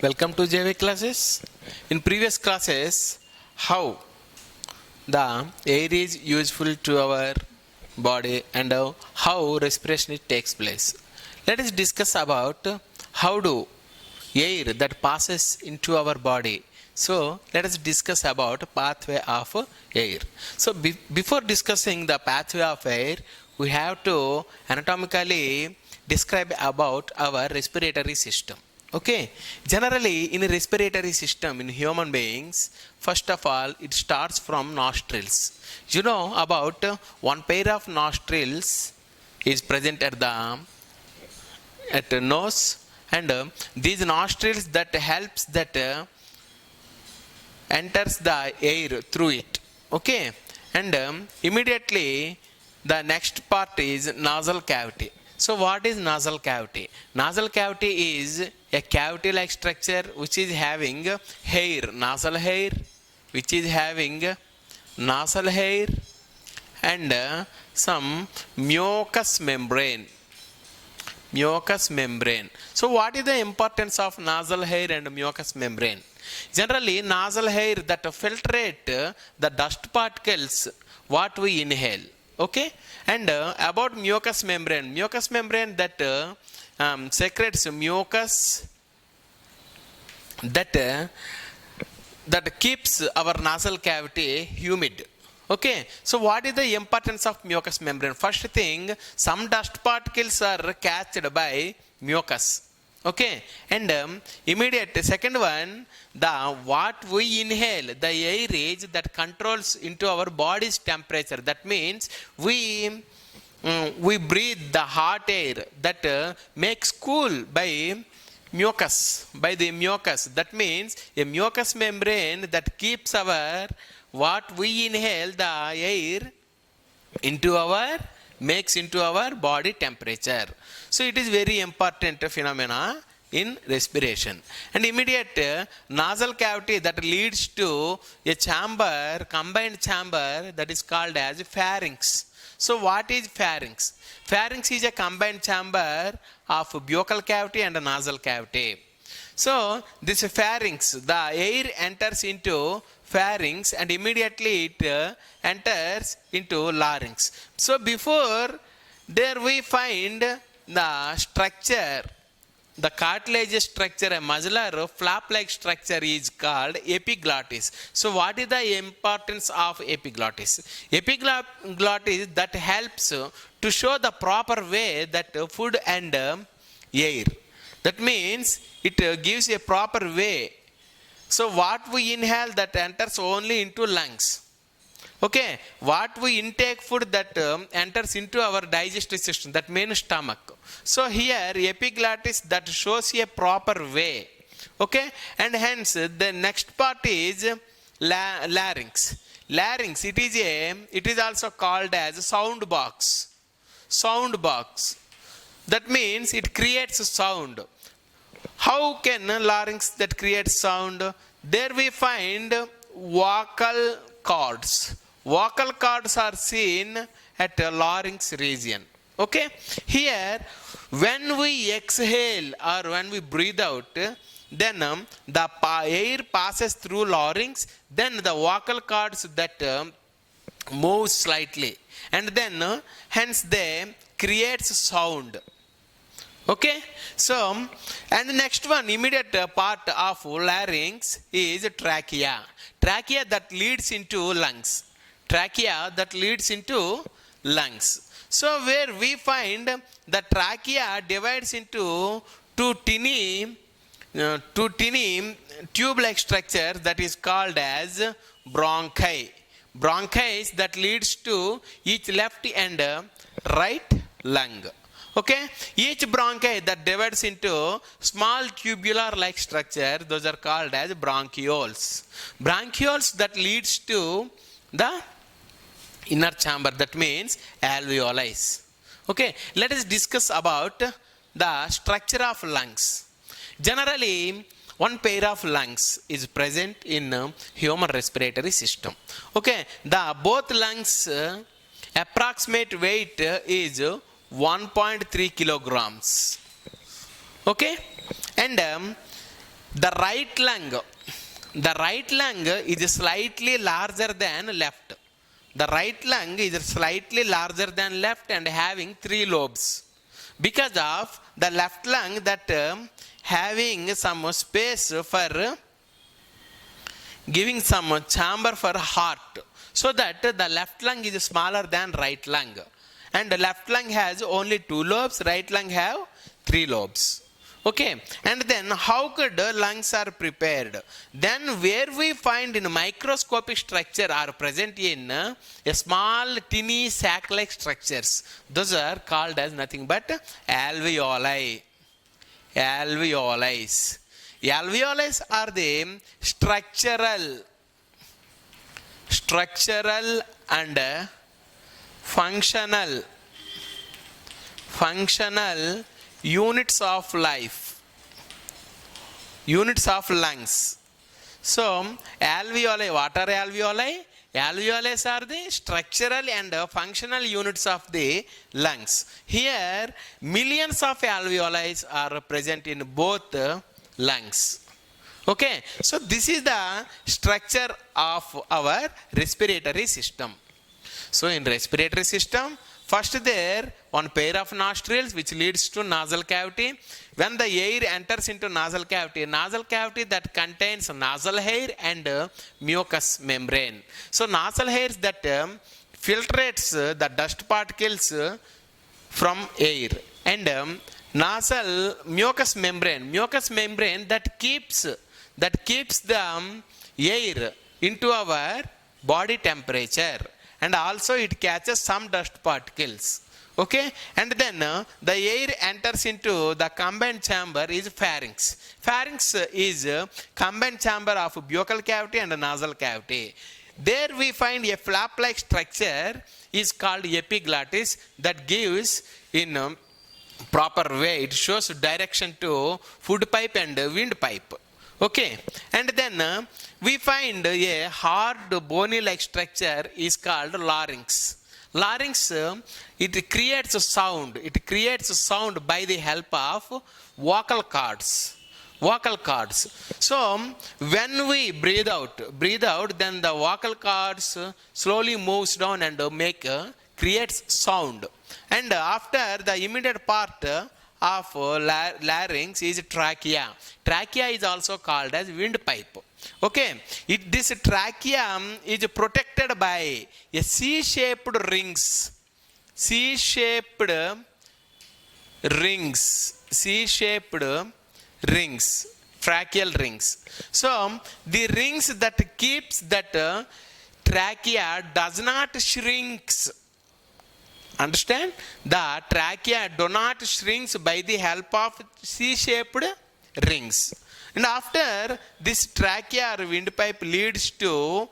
Welcome to JV classes. In previous classes, how the air is useful to our body and how respiration takes place. Let us discuss about how do air that passes into our body. So let us discuss about pathway of air. So before discussing the pathway of air, we have to anatomically describe about our respiratory system. Okay, generally in a respiratory system in human beings, first of all it starts from nostrils. You know about one pair of nostrils is present at the nose, and these nostrils that helps that enters the air through it. Okay, and immediately the next part is nasal cavity. So what is nasal cavity? Nasal cavity is a cavity like structure which is having hair, nasal hair, which is having nasal hair and some mucous membrane. Mucous membrane. So what is the importance of nasal hair and mucous membrane? Generally nasal hair that filtrate the dust particles what we inhale. Okay, and about mucous membrane that secretes mucus that keeps our nasal cavity humid. Okay, so what is the importance of mucous membrane? First thing, some dust particles are catched by mucus. Okay, and immediate second one, the what we inhale, the air is that controls into our body's temperature. That means we breathe the hot air that makes cool by the mucus. That means a mucous membrane that keeps our what we inhale the air makes into our body temperature. So it is very important phenomena in respiration. And immediate nasal cavity that leads to a chamber, combined chamber that is called as pharynx. So what is pharynx? Pharynx is a combined chamber of buccal cavity and nasal cavity. So this pharynx, the air enters into pharynx and immediately it enters into larynx. So before there we find the structure, the cartilaginous structure, a muscular flap-like structure is called epiglottis. So what is the importance of epiglottis? Epiglottis that helps to show the proper way that food and air. That means it gives a proper way. So what we inhale that enters only into lungs. Okay, what we intake food that enters into our digestive system, that means stomach. So here epiglottis that shows a proper way. Okay, and hence the next part is larynx. Larynx, it is also called as sound box. Sound box. That means it creates sound. How can larynx that creates sound? There we find vocal cords. Vocal cords are seen at the larynx region. Okay, here when we exhale or when we breathe out, then the air passes through larynx, then the vocal cords that move slightly, and then hence they creates sound. Okay, so and the next one immediate part of larynx is trachea. Trachea that leads into lungs. Trachea that leads into lungs. So where we find the trachea divides into two tiny tube-like structure that is called as bronchi. Bronchi that leads to each left and right lung. Okay, each bronchi that divides into small tubular-like structure, those are called as bronchioles. Bronchioles that leads to the inner chamber, that means alveoli. Okay, let us discuss about the structure of lungs. Generally, one pair of lungs is present in human respiratory system. Okay, the both lungs approximate weight is 1.3 kilograms. Okay, and The right lung is slightly larger than left. The right lung is slightly larger than left and having 3 lobes. Because of the left lung that having some space for giving some chamber for heart, so that the left lung is smaller than right lung, and the left lung has only 2 lobes, right lung have 3 lobes. Okay, and then how could lungs are prepared? Then where we find in microscopic structure are present in a small tiny sac-like structures. Those are called as nothing but alveoli. Alveolis. Alveolis are the structural and functional units of life, units of lungs. So alveoli, what are alveoli? Alveoles are the structural and functional units of the lungs. Here millions of alveoli are present in both lungs. Okay, so this is the structure of our respiratory system. So in respiratory system, first there one pair of nostrils which leads to nasal cavity. When the air enters into nasal cavity that contains nasal hair and mucous membrane. So nasal hairs that filtrates the dust particles from air, and nasal mucous membrane that keeps the air into our body temperature, and also it catches some dust particles. Okay, and then the air enters into the combined chamber is pharynx. Pharynx is combined chamber of buccal cavity and nasal cavity. There we find a flap-like structure is called epiglottis that gives in proper way, it shows direction to food pipe and windpipe. Okay, and then we find a hard bony like structure is called larynx. Larynx, it creates a sound by the help of vocal cords. So when we breathe out, then the vocal cords slowly moves down and creates sound. And after the immediate part of larynx is trachea. Trachea is also called as windpipe. Okay, this trachea is protected by a C-shaped rings, tracheal rings. So the rings that keeps that trachea does not shrinks. Understand? The trachea do not shrinks by the help of C-shaped rings. And after this trachea or windpipe leads to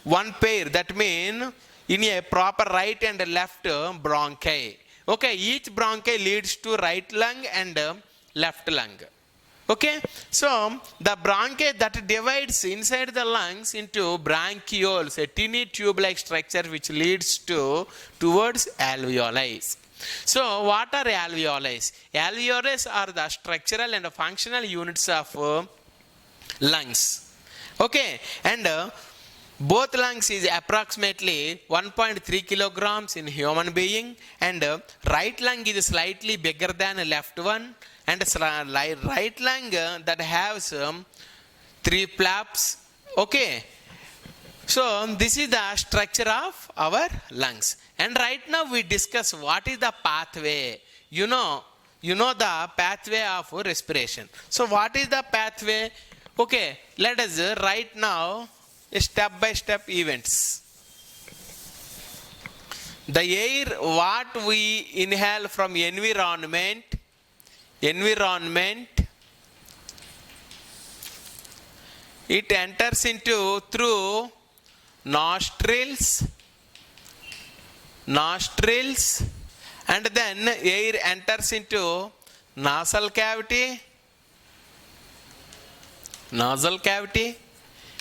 one pair, that means in a proper right and left bronchi. Okay, each bronchi leads to right lung and left lung. Okay, so the bronchi that divides inside the lungs into bronchioles, a tiny tube-like structure which leads towards alveoli. So what are alveoli? Alveoles are the structural and functional units of lungs. Okay, and both lungs is approximately 1.3 kilograms in human being, and right lung is slightly bigger than left one, and right lung that has 3 flaps. Okay, so this is the structure of our lungs. And right now we discuss what is the pathway. You know the pathway of respiration. So what is the pathway? Okay, let us write now step by step events. The air what we inhale from environment, it enters into through nostrils, and then air enters into nasal cavity,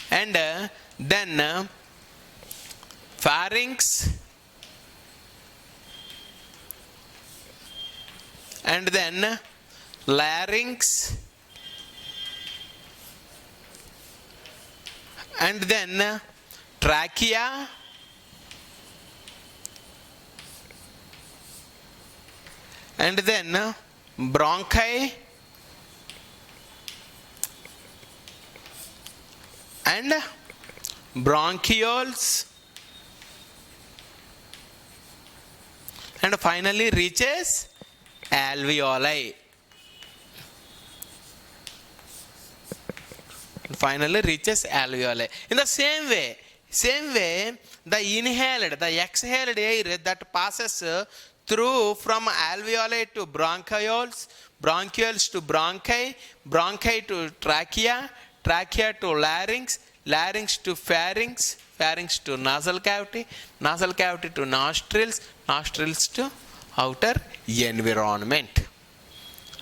and then pharynx, and then larynx, and then trachea, and then bronchi, and bronchioles, and finally reaches alveoli. Finally reaches alveoli. In the same way, the inhaled, the exhaled air that passes through from alveoli to bronchioles, bronchioles to bronchi, bronchi to trachea, trachea to larynx, larynx to pharynx, pharynx to nasal cavity, nasal cavity to nostrils, nostrils to outer environment.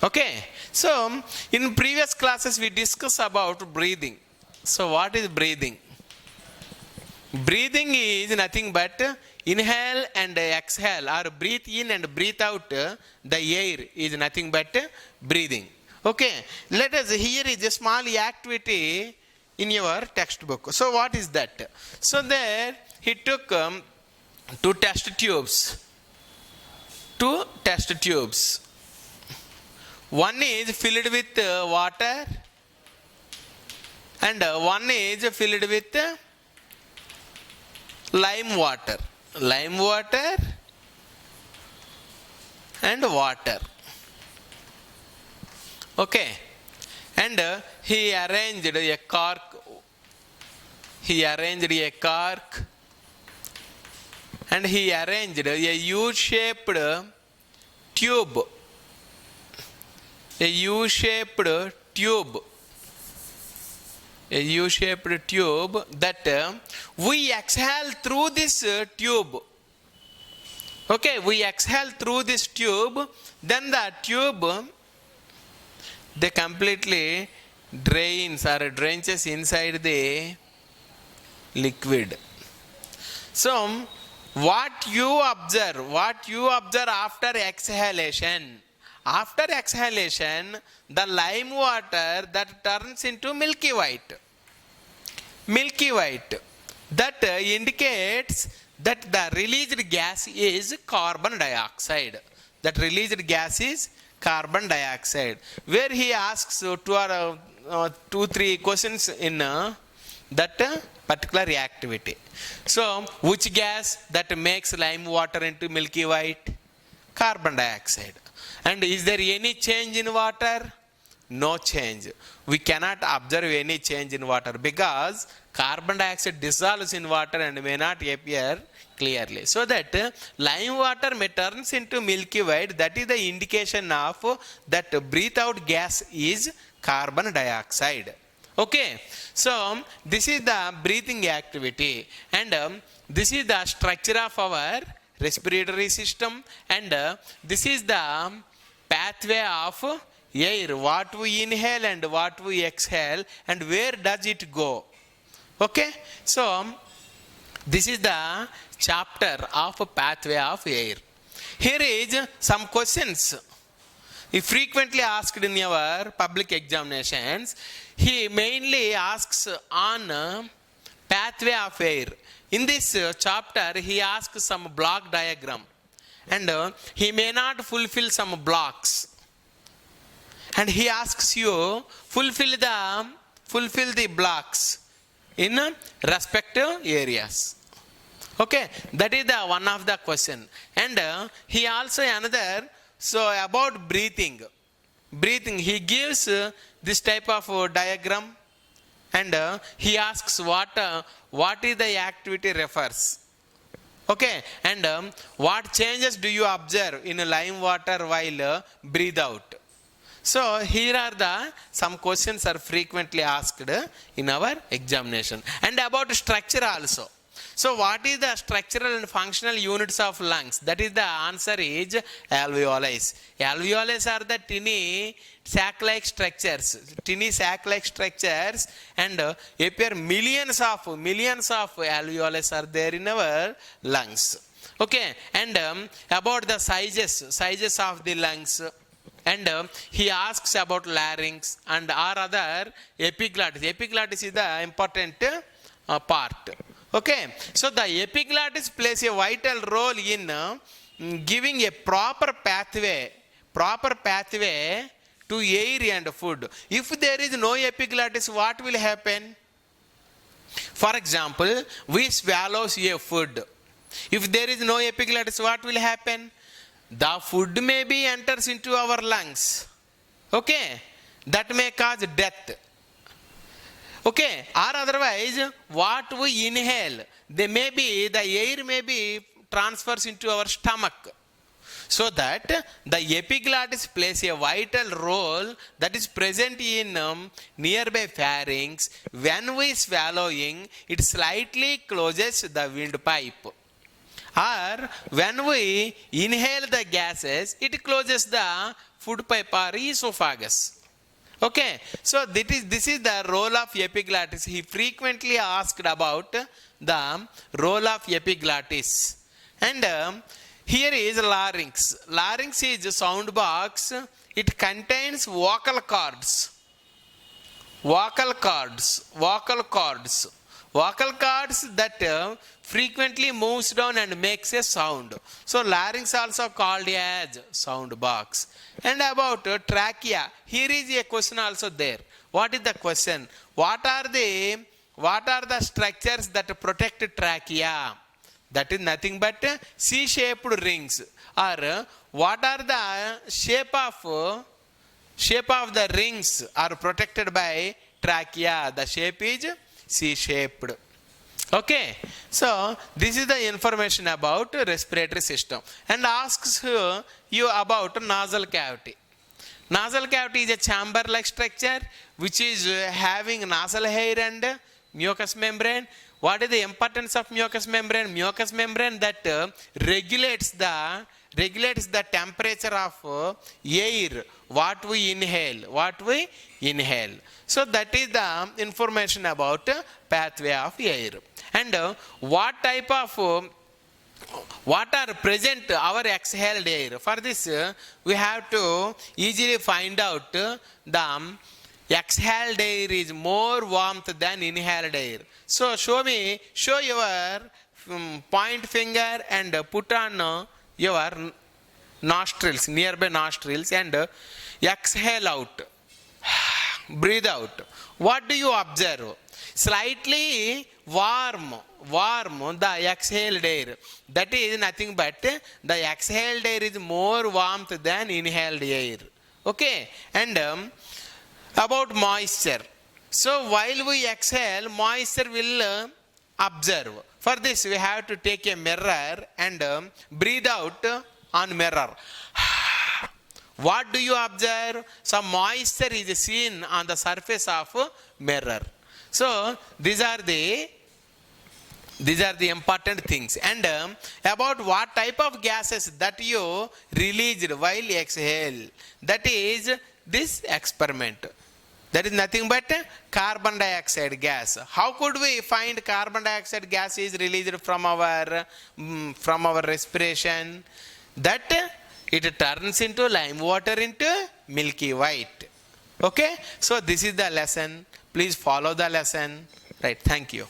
Okay, so in previous classes we discussed about breathing. So what is breathing? Breathing is nothing but inhale and exhale, or breathe in and breathe out the air is nothing but breathing. Okay, let us, here is a small activity in your textbook. So what is that? So there he took two test tubes. One is filled with water, and one is filled with lime water and water. Okay, and he arranged a cork, and he arranged a U-shaped tube, that we exhale through this tube. Okay, we exhale through this tube, then the tube, they completely drains or drenches inside the liquid. So what you observe after exhalation, the lime water that turns into milky white, that indicates that the released gas is carbon dioxide. Where he asks two, three questions in that particular activity. So which gas that makes lime water into milky white? Carbon dioxide. And is there any change in water? No change. We cannot observe any change in water because carbon dioxide dissolves in water and may not appear clearly. So that lime water may turns into milky white. That is the indication of that breathe out gas is carbon dioxide. Okay, so this is the breathing activity, and this is the structure of our respiratory system, and this is the pathway of air, what we inhale and what we exhale, and where does it go. Okay, so this is the chapter of pathway of air. Here is some questions frequently asked in our public examinations. He mainly asks on pathway of air. In this chapter he asks some block diagram, and he may not fulfill some blocks, and he asks you fulfill the blocks in respective areas. Okay, that is the one of the question. And he also another, so about breathing, he gives this type of diagram, and he asks what is the activity refers. Okay, and what changes do you observe in lime water while breathe out. So here are the some questions are frequently asked in our examination. And about structure also. So what is the structural and functional units of lungs? That is the answer is alveoli. Alveoli are the tiny sac-like structures, and appear millions of alveoli are there in our lungs. Okay, and about the sizes of the lungs, and he asks about larynx and or other epiglottis. Epiglottis is the important part. Okay, so the epiglottis plays a vital role in giving a proper pathway to air and food. If there is no epiglottis, what will happen? For example, we swallow a food. If there is no epiglottis, what will happen? The food maybe enters into our lungs. Okay, that may cause death. Okay, or otherwise, what we inhale, the air may be transfers into our stomach. So that the epiglottis plays a vital role that is present in nearby pharynx. When we swallowing, it slightly closes the windpipe. Or when we inhale the gases, it closes the food pipe or esophagus. Okay, so this is the role of epiglottis. He frequently asked about the role of epiglottis. And here is larynx. Larynx is a sound box. It contains vocal cords. Vocal cords that frequently moves down and makes a sound. So larynx also called as sound box. And about trachea, here is a question also there. What is the question? What are the structures that protect trachea? That is nothing but C-shaped rings. Or what are the shape of the rings are protected by trachea? The shape is C-shaped. Okay, so this is the information about respiratory system. And asks you about nasal cavity. Nasal cavity is a chamber-like structure which is having nasal hair and mucous membrane. What is the importance of mucous membrane? Mucous membrane that regulates the temperature of air, what we inhale. So that is the information about pathway of air. And what are present our exhaled air? For this, we have to easily find out the exhaled air is more warmth than inhaled air. So show your point finger and put on your nostrils, nearby nostrils, and exhale out. Breathe out. What do you observe? Slightly warm the exhaled air. That is nothing but the exhaled air is more warmth than inhaled air. Okay, and about moisture. So while we exhale, moisture will observe. For this, we have to take a mirror and breathe out on mirror. What do you observe? Some moisture is seen on the surface of mirror. So these are the important things. And about what type of gases that you released while exhale. That is this experiment. That is nothing but carbon dioxide gas. How could we find carbon dioxide gas is released from our respiration? That it turns into lime water into milky white. Okay, so this is the lesson. Please follow the lesson. Right, thank you.